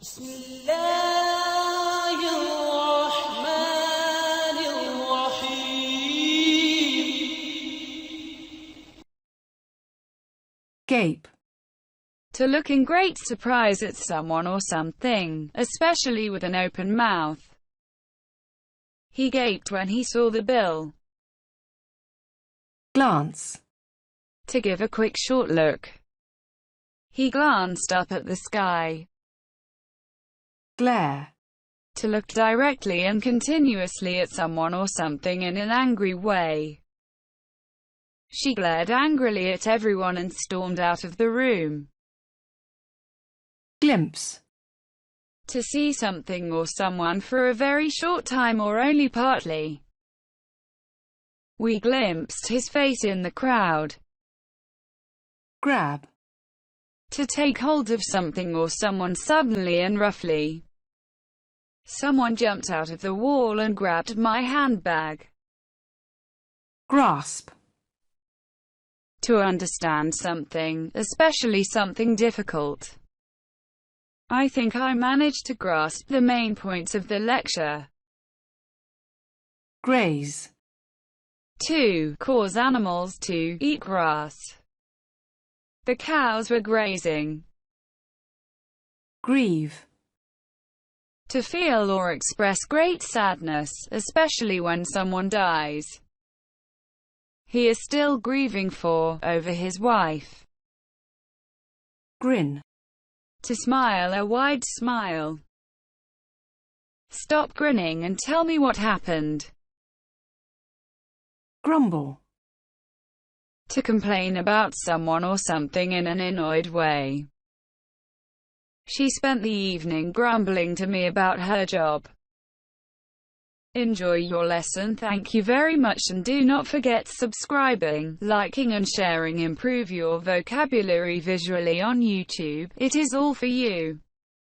بسم الله الرحمن الرحيم. Gape. To look in great surprise at someone or something, especially with an open mouth. He gaped when he saw the bill. Glance. To give a quick short look. He glanced up at the sky. Glare. To look directly and continuously at someone or something in an angry way. She glared angrily at everyone and stormed out of the room. Glimpse. To see something or someone for a very short time or only partly. We glimpsed his face in the crowd. Grab. To take hold of something or someone suddenly and roughly. Someone jumped out of the wall and grabbed my handbag. Grasp. To understand something, especially something difficult. I think I managed to grasp the main points of the lecture. Graze. To cause animals to eat grass. The cows were grazing. Grieve. To feel or express great sadness, especially when someone dies. He is still grieving over his wife. Grin. To smile a wide smile. Stop grinning and tell me what happened. Grumble. To complain about someone or something in an annoyed way. She spent the evening grumbling to me about her job. Enjoy your lesson. Thank you very much, and do not forget subscribing, liking and sharing. Improve your vocabulary visually on YouTube. It is all for you.